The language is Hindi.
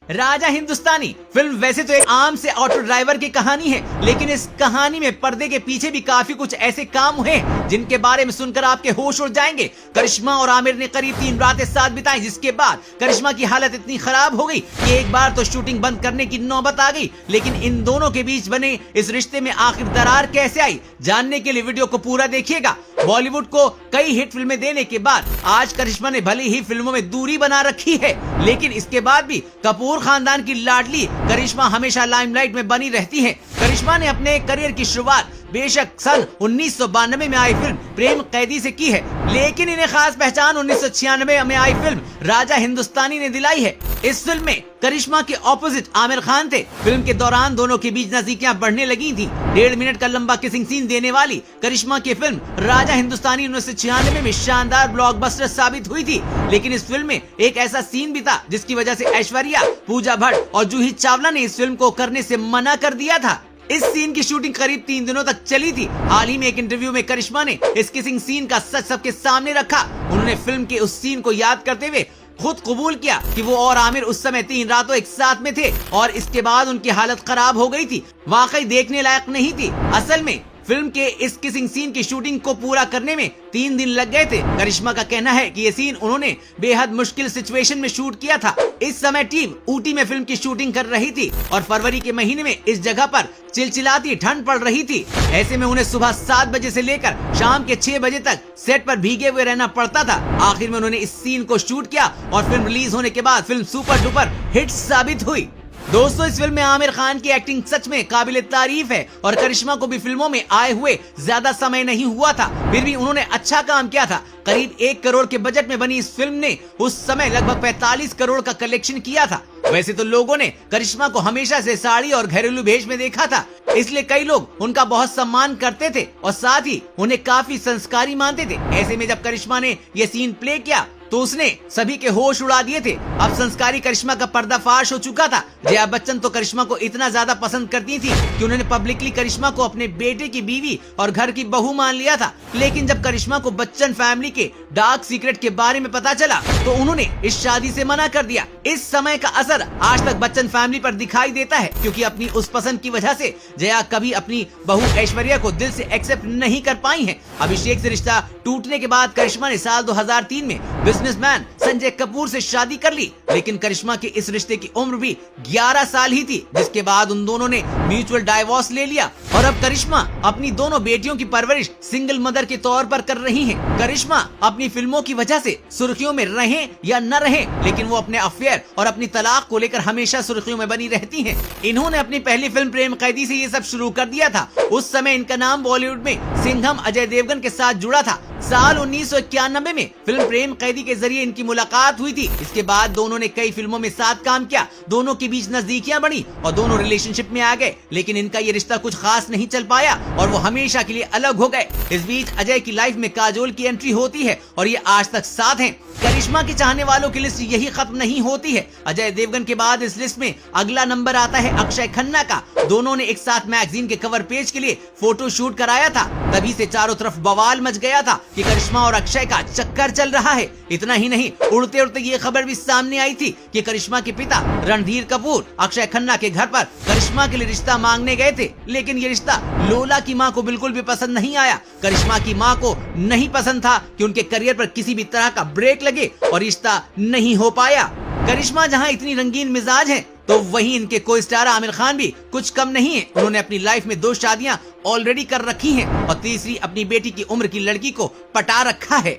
राजा हिंदुस्तानी फिल्म वैसे तो एक आम से ऑटो ड्राइवर की कहानी है, लेकिन इस कहानी में पर्दे के पीछे भी काफी कुछ ऐसे काम हुए जिनके बारे में सुनकर आपके होश उड़ जाएंगे। करिश्मा और आमिर ने करीब 3 रातें साथ बिताई, जिसके बाद करिश्मा की हालत इतनी खराब हो गई कि एक बार तो शूटिंग बंद करने की नौबत आ गई। लेकिन इन दोनों के बीच बने इस रिश्ते में आखिर दरार कैसे आई, जानने के लिए वीडियो को पूरा देखिएगा। बॉलीवुड को कई हिट फिल्में देने के बाद आज करिश्मा ने भले ही फिल्मों में दूरी बना रखी है, लेकिन इसके बाद भी कपूर खानदान की लाडली करिश्मा हमेशा लाइमलाइट में बनी रहती है। करिश्मा ने अपने करियर की शुरुआत बेशक सन 1992 में आई फिल्म प्रेम कैदी से की है, लेकिन इन्हें खास पहचान 1996 में आई फिल्म राजा हिंदुस्तानी ने दिलाई है। इस फिल्म में करिश्मा के ऑपोजिट आमिर खान थे। फिल्म के दौरान दोनों के बीच नजदीकियां बढ़ने लगी थी। 1.5 मिनट का लंबा किसिंग सीन देने वाली करिश्मा की फिल्म राजा हिंदुस्तानी 1996 में शानदार ब्लॉकबस्टर साबित हुई थी, लेकिन इस फिल्म में एक ऐसा सीन भी था जिसकी वजह से ऐश्वर्या, पूजा भट्ट और जूही चावला ने इस फिल्म को करने से मना कर दिया था। इस सीन की शूटिंग करीब 3 दिनों तक चली थी। हाल ही में एक इंटरव्यू में करिश्मा ने इस किसिंग सीन का सच सबके सामने रखा। उन्होंने फिल्म के उस सीन को याद करते हुए खुद कबूल किया कि वो और आमिर उस समय 3 रातों एक साथ में थे और इसके बाद उनकी हालत खराब हो गई थी, वाकई देखने लायक नहीं थी। असल में फिल्म के इस किसिंग सीन की शूटिंग को पूरा करने में 3 दिन लग गए थे। करिश्मा का कहना है कि ये सीन उन्होंने बेहद मुश्किल सिचुएशन में शूट किया था। इस समय टीम ऊटी में फिल्म की शूटिंग कर रही थी और फरवरी के महीने में इस जगह पर चिलचिलाती ठंड पड़ रही थी। ऐसे में उन्हें सुबह 7 बजे से लेकर शाम के 6 बजे तक सेट पर भीगे हुए रहना पड़ता था। आखिर में उन्होंने इस सीन को शूट किया और फिल्म रिलीज होने के बाद फिल्म सुपर डुपर हिट साबित हुई। दोस्तों, इस फिल्म में आमिर खान की एक्टिंग सच में काबिले तारीफ है और करिश्मा को भी फिल्मों में आए हुए ज्यादा समय नहीं हुआ था, फिर भी उन्होंने अच्छा काम किया था। करीब 1 करोड़ के बजट में बनी इस फिल्म ने उस समय लगभग 45 करोड़ का कलेक्शन किया था। वैसे तो लोगों ने करिश्मा को हमेशा से साड़ी और घरेलू भेष में देखा था, इसलिए कई लोग उनका बहुत सम्मान करते थे और साथ ही उन्हें काफी संस्कारी मानते थे। ऐसे में जब करिश्मा ने ये सीन प्ले किया तो उसने सभी के होश उड़ा दिए थे। अब संस्कारी करिश्मा का पर्दाफाश हो चुका था। जया बच्चन तो करिश्मा को इतना ज्यादा पसंद करती थी कि उन्होंने पब्लिकली करिश्मा को अपने बेटे की बीवी और घर की बहू मान लिया था। लेकिन जब करिश्मा को बच्चन फैमिली के डार्क सीक्रेट के बारे में पता चला तो उन्होंने इस शादी से मना कर दिया। इस समय का असर आज तक बच्चन फैमिली पर दिखाई देता है, क्योंकि अपनी उस पसंद की वजह से जया कभी अपनी बहू ऐश्वर्या को दिल से एक्सेप्ट नहीं कर पाई है। अभिषेक से रिश्ता टूटने के बाद करिश्मा ने साल 2003 में बिजनेसमैन संजय कपूर से शादी कर ली, लेकिन करिश्मा के इस रिश्ते की उम्र भी 11 साल ही थी, जिसके बाद उन दोनों ने म्यूचुअल डाइवोर्स ले लिया और अब करिश्मा अपनी दोनों बेटियों की परवरिश सिंगल मदर के तौर पर कर रही हैं। करिश्मा अपनी फिल्मों की वजह से सुर्खियों में रहें या न रहें, लेकिन वो अपने अफेयर और अपनी तलाक को लेकर हमेशा सुर्खियों में बनी रहती हैं। इन्होंने अपनी पहली फिल्म प्रेम कैदी से ये सब शुरू कर दिया था। उस समय इनका नाम बॉलीवुड में सिंघम अजय देवगन के साथ जुड़ा था। साल 1991 में फिल्म प्रेम कैदी के जरिए इनकी मुलाकात हुई थी। इसके बाद दोनों ने कई फिल्मों में साथ काम किया, दोनों के बीच नजदीकियां बढ़ी और दोनों रिलेशनशिप में आ गए, लेकिन इनका ये रिश्ता कुछ खास नहीं चल पाया और वो हमेशा के लिए अलग हो गए। इस बीच अजय की लाइफ में काजोल की एंट्री होती है और ये आज तक साथ हैं। करिश्मा के चाहने वालों की लिस्ट यही खत्म नहीं होती है। अजय देवगन के बाद इस लिस्ट में अगला नंबर आता है अक्षय खन्ना का। दोनों ने एक साथ मैगजीन के कवर पेज के लिए फोटो शूट कराया था। तभी से चारों तरफ बवाल मच गया था कि करिश्मा और अक्षय का चक्कर चल रहा है। इतना ही नहीं, उड़ते उड़ते ये खबर भी सामने आई थी कि करिश्मा के पिता रणधीर कपूर अक्षय खन्ना के घर पर करिश्मा के लिए रिश्ता मांगने गए थे, लेकिन ये रिश्ता लोला की मां को बिल्कुल भी पसंद नहीं आया। करिश्मा की मां को नहीं पसंद था कि उनके करियर पर किसी भी तरह का ब्रेक लगे और रिश्ता नहीं हो पाया। करिश्मा जहां इतनी रंगीन मिजाज है, तो वहीं इनके को स्टार आमिर खान भी कुछ कम नहीं है। उन्होंने अपनी लाइफ में 2 शादियां ऑलरेडी कर रखी हैं और तीसरी अपनी बेटी की उम्र की लड़की को पटा रखा है।